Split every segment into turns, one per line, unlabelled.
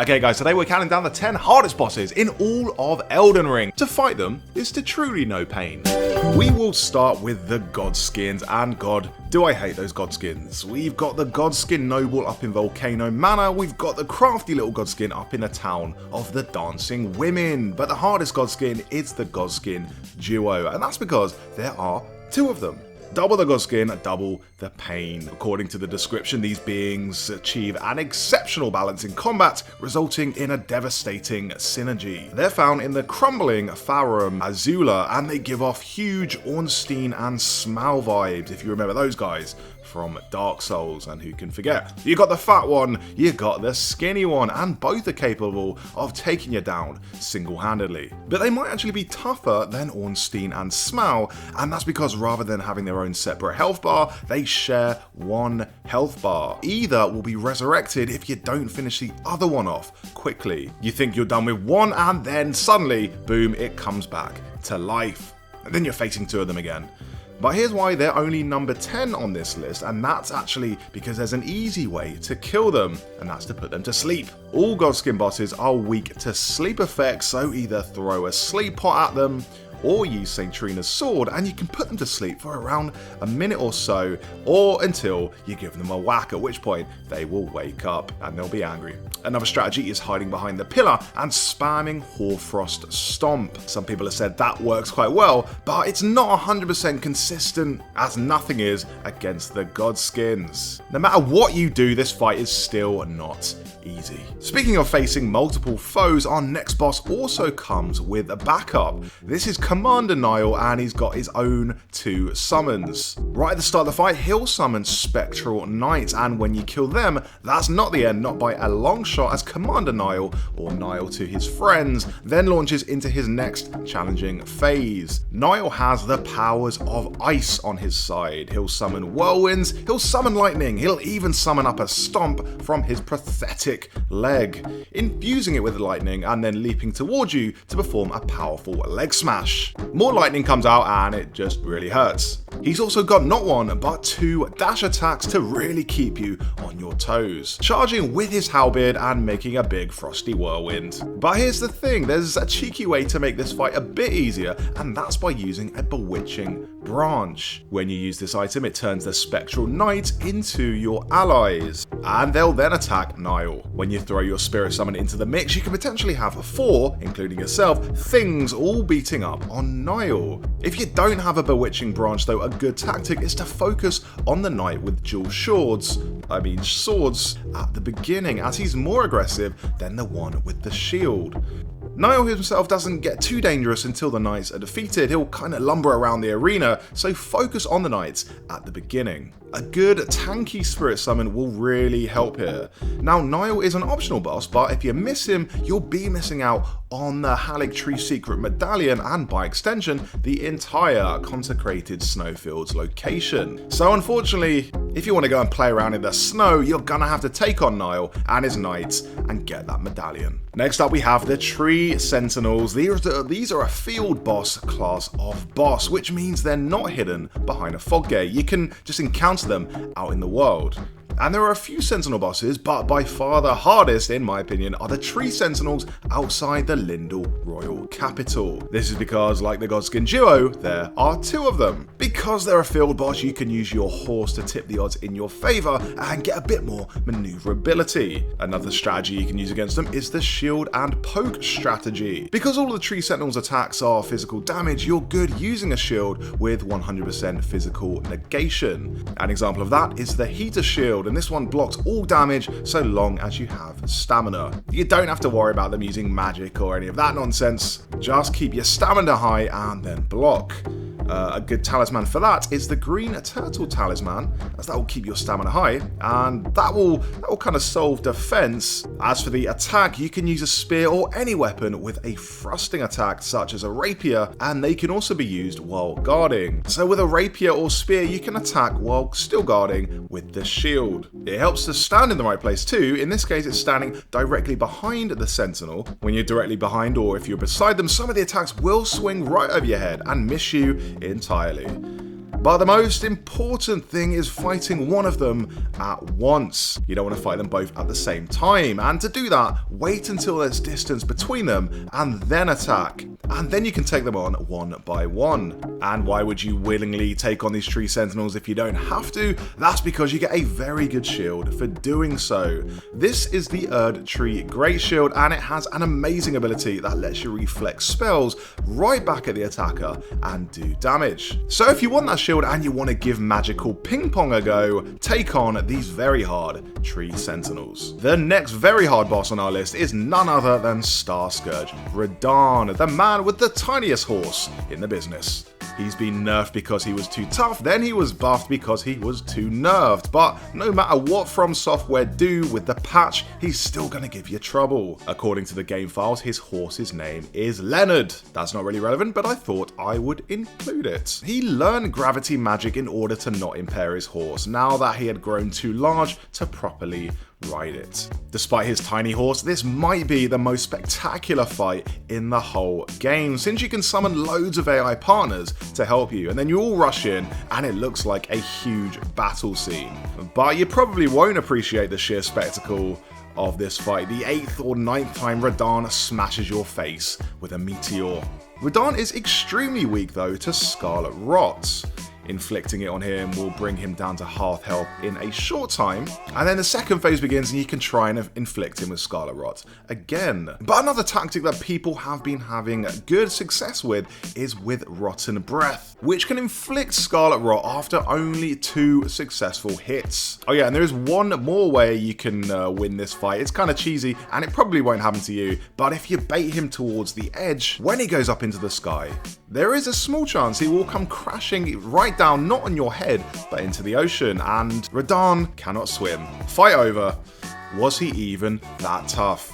Okay guys, today we're counting down the 10 hardest bosses in all of Elden Ring. To fight them is to truly know pain. We will start with the God skins, and God, do I hate those God skins. We've got the God skin Noble up in Volcano Manor, we've got the crafty little God skin up in the town of the Dancing Women, but the hardest God skin is the God skin Duo, and that's because there are two of them. Double the God skin, double the pain. According to the description, these beings achieve an exceptional balance in combat, resulting in a devastating synergy. They're found in the crumbling Farum Azula, and they give off huge Ornstein and Smaug vibes, if you remember those guys from Dark Souls, and who can forget? You got the fat one, you got the skinny one, and both are capable of taking you down single-handedly. But they might actually be tougher than Ornstein and Smaug, and that's because rather than having their own separate health bar, they share one health bar. Either will be resurrected if you don't finish the other one off quickly. You think you're done with one, and then suddenly, boom, it comes back to life. And then you're facing two of them again. But here's why they're only number 10 on this list, and that's actually because there's an easy way to kill them, and that's to put them to sleep. All Godskin bosses are weak to sleep effects, so either throw a sleep pot at them, or use St. Trina's sword, and you can put them to sleep for around a minute or so, or until you give them a whack, at which point they will wake up and they'll be angry. Another strategy is hiding behind the pillar and spamming Hoarfrost Stomp. Some people have said that works quite well, but it's not 100% consistent, as nothing is against the Godskins. No matter what you do, this fight is still not easy. Speaking of facing multiple foes, our next boss also comes with a backup. This is Commander Nile, and he's got his own two summons. Right at the start of the fight, he'll summon Spectral Knights, and when you kill them, that's not the end, not by a long shot, as Commander Nile, or Nile to his friends, then launches into his next challenging phase. Nile has the powers of ice on his side. He'll summon whirlwinds, he'll summon lightning, he'll even summon up a stomp from his pathetic leg, infusing it with lightning and then leaping towards you to perform a powerful leg smash. More lightning comes out and it just really hurts. He's also got not one but two dash attacks to really keep you on your toes, charging with his halberd and making a big frosty whirlwind. But here's the thing, there's a cheeky way to make this fight a bit easier, and that's by using a bewitching branch. When you use this item, it turns the Spectral Knights into your allies, and they'll then attack Nile. When you throw your spirit summon into the mix, you can potentially have 4, including yourself, things all beating up on Nile. If you don't have a bewitching branch though, a good tactic is to focus on the knight with dual swords at the beginning, as he's more aggressive than the one with the shield. Nile himself doesn't get too dangerous until the knights are defeated. He'll kind of lumber around the arena, so focus on the knights at the beginning. A good tanky spirit summon will really help here. Now, Nile is an optional boss, but if you miss him, you'll be missing out on the Haligtree Secret Medallion, and by extension, the entire consecrated Snowfields location. So unfortunately, if you want to go and play around in the snow, you're gonna have to take on Nile and his knights and get that medallion. Next up, we have the Tree Sentinels. These are a field boss class of boss, which means they're not hidden behind a fog gate. You can just encounter them out in the world. And there are a few Sentinel bosses, but by far the hardest, in my opinion, are the Tree Sentinels outside the Lindel Royal Capital. This is because, like the Godskin Duo, there are two of them. Because they're a field boss, you can use your horse to tip the odds in your favour and get a bit more maneuverability. Another strategy you can use against them is the shield and poke strategy. Because all of the Tree Sentinels attacks are physical damage, you're good using a shield with 100% physical negation. An example of that is the Heater Shield, and this one blocks all damage so long as you have stamina. You don't have to worry about them using magic or any of that nonsense, just keep your stamina high and then block. A good talisman for that is the Green Turtle Talisman, as that will keep your stamina high, and that will kind of solve defense. As for the attack, you can use a spear or any weapon with a thrusting attack such as a rapier, and they can also be used while guarding. So with a rapier or spear, you can attack while still guarding with the shield. It helps to stand in the right place too. In this case, it's standing directly behind the Sentinel. When you're directly behind, or if you're beside them, some of the attacks will swing right over your head and miss you entirely. But the most important thing is fighting one of them at once. You don't want to fight them both at the same time, and to do that, wait until there's distance between them and then attack. And then you can take them on one by one. And why would you willingly take on these tree sentinels if you don't have to? That's because you get a very good shield for doing so. This is the Erd Tree Great Shield, and it has an amazing ability that lets you reflect spells right back at the attacker and do damage. So if you want that shield and you want to give magical ping pong a go, take on these very hard tree sentinels. The next very hard boss on our list is none other than Star Scourge Radon, the man with the tiniest horse in the business. He's been nerfed because he was too tough, then he was buffed because he was too nerfed. But no matter what From Software do with the patch, he's still gonna give you trouble. According to the game files, his horse's name is Leonard. That's not really relevant, but I thought I would include it. He learned gravity magic in order to not impair his horse, now that he had grown too large to properly ride it. Despite his tiny horse, this might be the most spectacular fight in the whole game, since you can summon loads of AI partners to help you, and then you all rush in and it looks like a huge battle scene. But you probably won't appreciate the sheer spectacle of this fight the 8th or 9th time Radon smashes your face with a meteor. Radon is extremely weak though to Scarlet Rot. Inflicting it on him will bring him down to half health in a short time, and then the second phase begins and you can try and inflict him with Scarlet Rot again. But another tactic that people have been having good success with is with Rotten Breath, which can inflict Scarlet Rot after only 2 successful hits. Oh yeah, and there is one more way you can win this fight. It's kind of cheesy and it probably won't happen to you, but if you bait him towards the edge, when he goes up into the sky, there is a small chance he will come crashing right down, not on your head, but into the ocean, and Radon cannot swim. Fight over. Was he even that tough?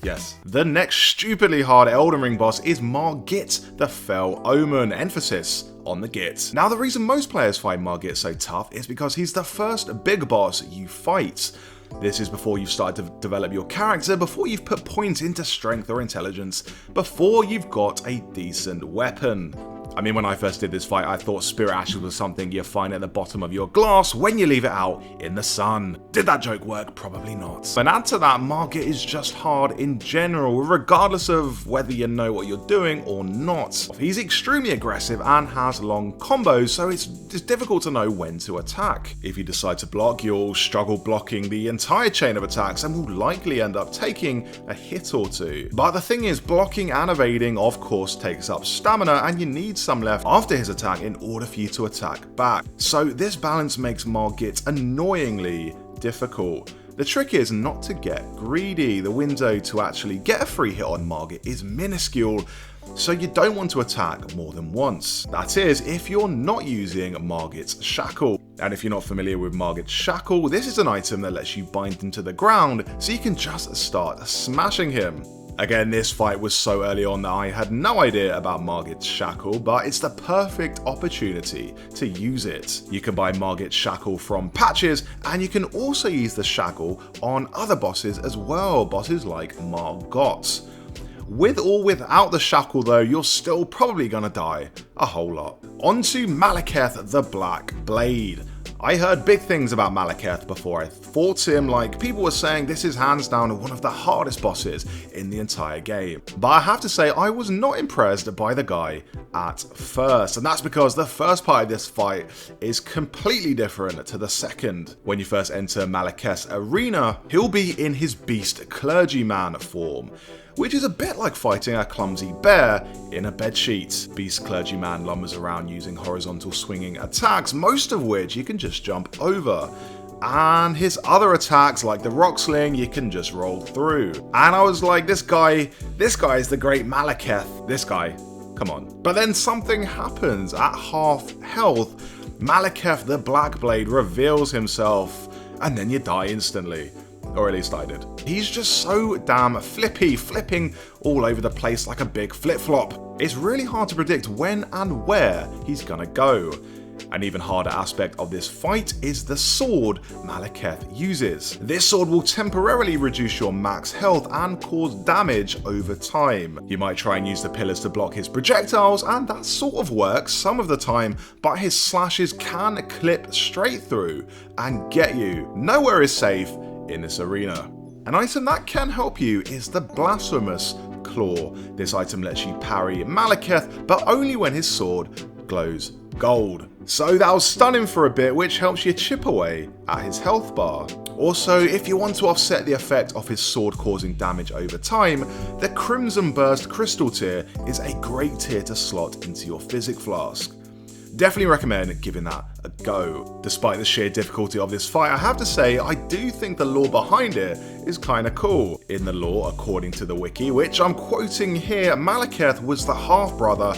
Yes. The next stupidly hard Elden Ring boss is Margit, the Fell Omen, emphasis on the Git. Now the reason most players find Margit so tough is because he's the first big boss you fight. This is before you've started to develop your character, before you've put points into strength or intelligence, before you've got a decent weapon. I mean, when I first did this fight, I thought Spirit Ashes was something you find at the bottom of your glass when you leave it out in the sun. Did that joke work? Probably not. But add to that, Margit is just hard in general, regardless of whether you know what you're doing or not. He's extremely aggressive and has long combos, so it's difficult to know when to attack. If you decide to block, you'll struggle blocking the entire chain of attacks and will likely end up taking a hit or two. But the thing is, blocking and evading of course takes up stamina, and you need some left after his attack in order for you to attack back. So this balance makes Margit annoyingly difficult. The trick is not to get greedy. The window to actually get a free hit on Margit is minuscule, so you don't want to attack more than once. That is, if you're not using Margit's Shackle. And if you're not familiar with Margit's Shackle, this is an item that lets you bind him to the ground so you can just start smashing him. Again, this fight was so early on that I had no idea about Margit's Shackle, but it's the perfect opportunity to use it. You can buy Margit's Shackle from patches, and you can also use the Shackle on other bosses as well, bosses like Margot. With or without the Shackle though, you're still probably gonna die a whole lot. On to Malakath the Black Blade. I heard big things about Malaketh before I fought him, like people were saying this is hands down one of the hardest bosses in the entire game. But I have to say I was not impressed by the guy at first, and that's because the first part of this fight is completely different to the second. When you first enter Malaketh's arena, he'll be in his beast clergyman form, which is a bit like fighting a clumsy bear in a bedsheet. Beast Clergyman lumbers around using horizontal swinging attacks, most of which you can just jump over. And his other attacks, like the rock sling, you can just roll through. And I was like, this guy is the great Malaketh. This guy, come on. But then something happens. At half health, Malaketh the Black Blade reveals himself, and then you die instantly. Or at least I did. He's just so damn flippy, flipping all over the place like a big flip-flop. It's really hard to predict when and where he's gonna go. An even harder aspect of this fight is the sword Malaketh uses. This sword will temporarily reduce your max health and cause damage over time. You might try and use the pillars to block his projectiles, and that sort of works some of the time, but his slashes can clip straight through and get you. Nowhere is safe in this arena. An item that can help you is the Blasphemous Claw. This item lets you parry Malaketh, but only when his sword glows gold. So that'll stun him for a bit, which helps you chip away at his health bar. Also, if you want to offset the effect of his sword causing damage over time, the Crimson Burst Crystal tier is a great tier to slot into your Physic Flask. Definitely recommend giving that a go. Despite the sheer difficulty of this fight, I have to say I do think the lore behind it is kinda cool. In the lore, according to the wiki, which I'm quoting here, Malaketh was the half-brother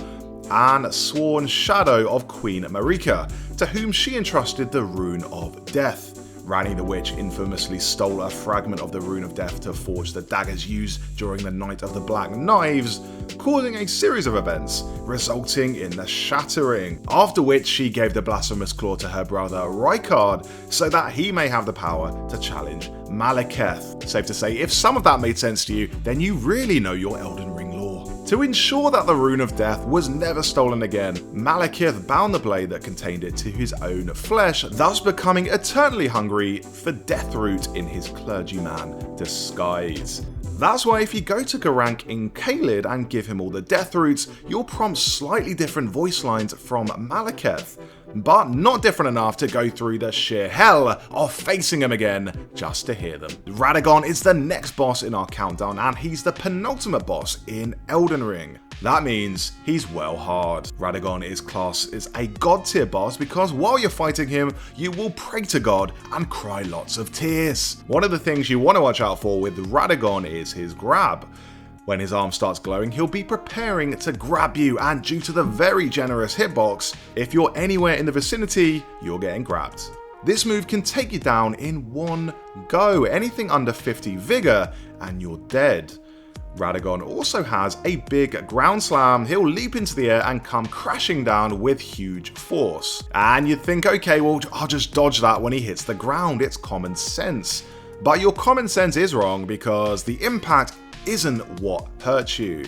and sworn shadow of Queen Marika, to whom she entrusted the Rune of Death. Ranni the Witch infamously stole a fragment of the Rune of Death to forge the daggers used during the Night of the Black Knives, causing a series of events, resulting in the Shattering, after which she gave the Blasphemous Claw to her brother Rykard, so that he may have the power to challenge Malaketh. Safe to say, if some of that made sense to you, then you really know your Elden Ring lore. To ensure that the Rune of Death was never stolen again, Malaketh bound the blade that contained it to his own flesh, thus becoming eternally hungry for Deathroot in his clergyman disguise. That's why if you go to Geraint in Caelid and give him all the Deathroots, you'll prompt slightly different voice lines from Malaketh, but not different enough to go through the sheer hell of facing him again just to hear them. Radagon is the next boss in our countdown, and he's the penultimate boss in Elden Ring. That means he's well hard. Radagon is classed as a god tier boss because while you're fighting him, you will pray to God and cry lots of tears. One of the things you want to watch out for with Radagon is his grab. When his arm starts glowing, he'll be preparing to grab you, and due to the very generous hitbox, if you're anywhere in the vicinity, you're getting grabbed. This move can take you down in one go, anything under 50 vigor, and you're dead. Radagon also has a big ground slam. He'll leap into the air and come crashing down with huge force. And you'd think, okay, well, I'll just dodge that when he hits the ground, it's common sense. But your common sense is wrong, because the impact isn't what hurts you.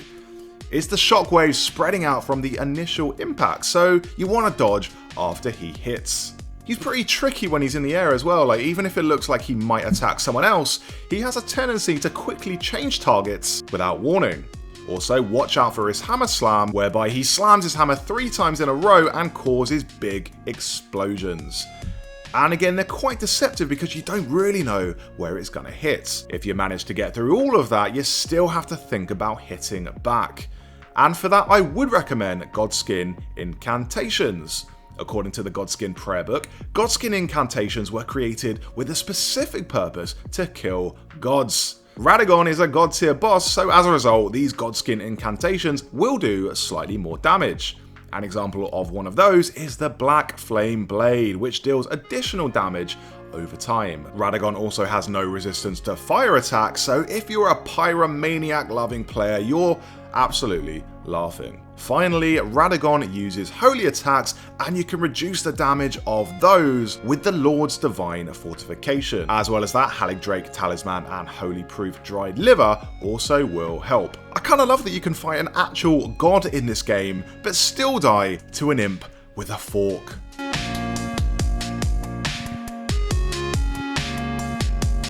It's the shockwave spreading out from the initial impact, so you want to dodge after he hits. He's pretty tricky when he's in the air as well, like even if it looks like he might attack someone else, he has a tendency to quickly change targets without warning. Also, watch out for his hammer slam, whereby he slams his hammer 3 times in a row and causes big explosions. And again, they're quite deceptive because you don't really know where it's going to hit. If you manage to get through all of that, you still have to think about hitting back. And for that, I would recommend Godskin Incantations. According to the Godskin prayer book, Godskin Incantations were created with a specific purpose to kill gods. Radagon is a god tier boss, so as a result, these Godskin Incantations will do slightly more damage. An example of one of those is the Black Flame Blade, which deals additional damage over time. Radagon also has no resistance to fire attacks, so if you're a pyromaniac loving player, you're absolutely laughing. Finally, Radagon uses holy attacks, and you can reduce the damage of those with the Lord's Divine Fortification. As well as that, Haligdrake Talisman and Holy Proof Dried Liver also will help. I kinda love that you can fight an actual god in this game, but still die to an imp with a fork.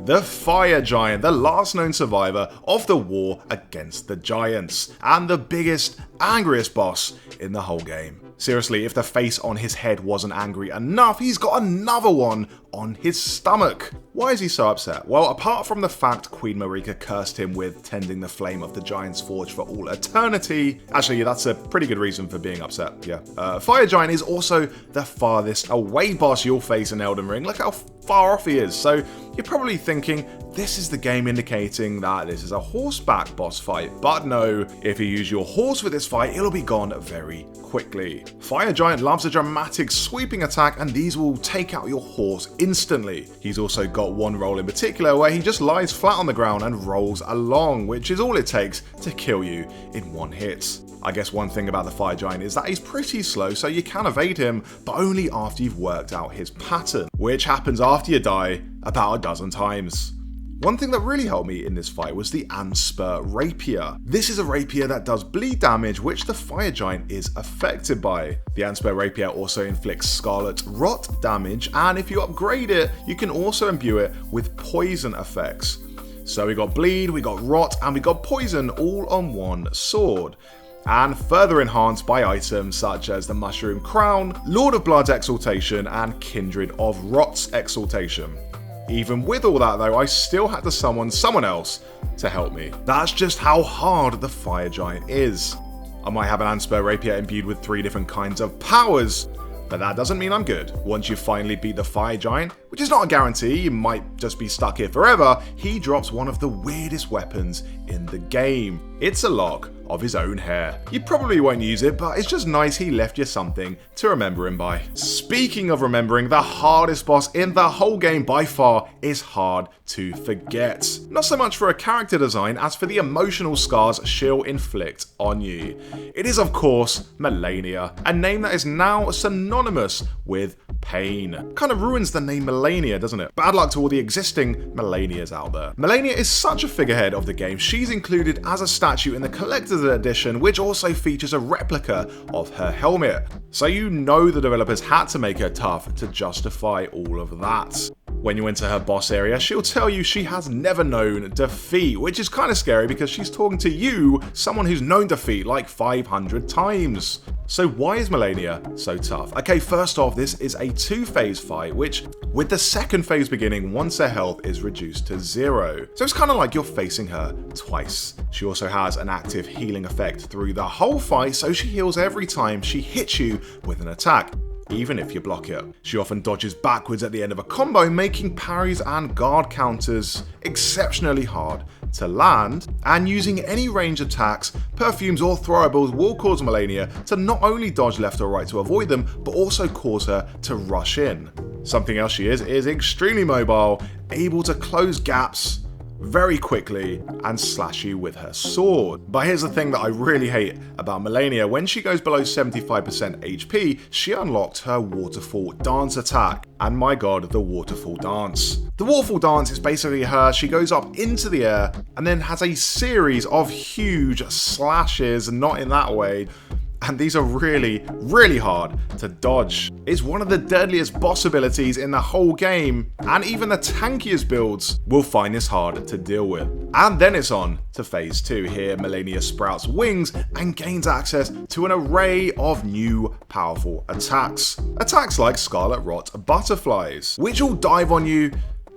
The Fire Giant, the last known survivor of the war against the giants, and the biggest, angriest boss in the whole game. Seriously, if the face on his head wasn't angry enough, he's got another one on his stomach. Why is he so upset? Well, apart from the fact Queen Marika cursed him with tending the flame of the Giant's Forge for all eternity, actually that's a pretty good reason for being upset, yeah. Fire Giant is also the farthest away boss you'll face in Elden Ring. Look how far off he is. So you're probably thinking, this is the game indicating that this is a horseback boss fight. But no, if you use your horse for this fight, it'll be gone very quickly. Fire Giant loves a dramatic sweeping attack, and these will take out your horse instantly. He's also got one roll in particular where he just lies flat on the ground and rolls along, which is all it takes to kill you in one hit. I guess one thing about the Fire Giant is that he's pretty slow, so you can evade him, but only after you've worked out his pattern, which happens after you die about a dozen times. One thing that really helped me in this fight was the Anspur Rapier. This is a rapier that does bleed damage, which the Fire Giant is affected by. The Anspur Rapier also inflicts Scarlet Rot damage, and if you upgrade it, you can also imbue it with poison effects. So we got bleed, we got rot, and we got poison all on one sword. And further enhanced by items such as the Mushroom Crown, Lord of Blood's Exaltation, and Kindred of Rot's Exaltation. Even with all that though, I still had to summon someone else to help me. That's just how hard the Fire Giant is. I might have an Anspur Rapier imbued with 3 different kinds of powers, but that doesn't mean I'm good. Once you finally beat the Fire Giant, which is not a guarantee, you might just be stuck here forever, he drops one of the weirdest weapons in the game. It's a lock of his own hair. You probably won't use it, but it's just nice he left you something to remember him by. Speaking of remembering, the hardest boss in the whole game by far is hard to forget. Not so much for a character design as for the emotional scars she'll inflict on you. It is of course Malenia, a name that is now synonymous with pain. Kind of ruins the name Malenia, doesn't it? Bad luck to all the existing Malenias out there. Malenia is such a figurehead of the game. She's included as a statue in the collector's edition, which also features a replica of her helmet. So you know the developers had to make her tough to justify all of that. When you enter her boss area, she'll tell you she has never known defeat, which is kind of scary because she's talking to you, someone who's known defeat like 500 times. So why is Malenia so tough? Okay, first off, this is a 2-phase fight, which with the second phase beginning once her health is reduced to 0. So it's kind of like you're facing her twice. She also has an active healing effect through the whole fight, so she heals every time she hits you with an attack, even if you block it. She often dodges backwards at the end of a combo, making parries and guard counters exceptionally hard to land, and using any range attacks, perfumes or throwables will cause Malenia to not only dodge left or right to avoid them, but also cause her to rush in. Something else she is extremely mobile, able to close gaps very quickly and slash you with her sword. But here's the thing that I really hate about Malenia. When she goes below 75% HP, she unlocked her Waterfall Dance attack. And my god, the Waterfall Dance. The Waterfall Dance is basically her. She goes up into the air and then has a series of huge slashes, not in that way, and these are really, really hard to dodge. It's one of the deadliest boss abilities in the whole game, and even the tankiest builds will find this hard to deal with. And then it's on to phase 2. Here, Malenia sprouts wings and gains access to an array of new powerful attacks. Attacks like Scarlet Rot Butterflies, which will dive on you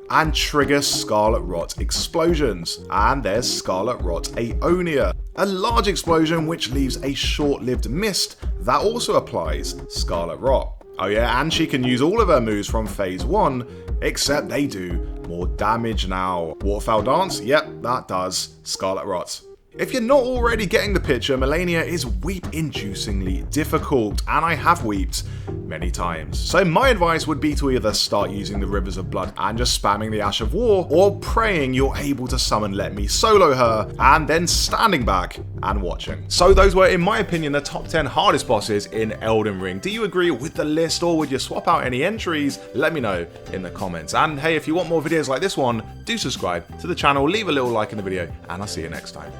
and trigger Scarlet Rot explosions. And there's Scarlet Rot Aeonia, a large explosion which leaves a short-lived mist that also applies Scarlet Rot. Oh yeah, and she can use all of her moves from phase 1, except they do more damage now. Waterfowl Dance, yep, that does Scarlet Rot. If you're not already getting the picture, Malenia is weep-inducingly difficult, and I have weeped many times. So my advice would be to either start using the Rivers of Blood and just spamming the Ash of War, or praying you're able to summon Let Me Solo Her, and then standing back and watching. So those were, in my opinion, the top 10 hardest bosses in Elden Ring. Do you agree with the list, or would you swap out any entries? Let me know in the comments. And hey, if you want more videos like this one, do subscribe to the channel, leave a little like in the video, and I'll see you next time.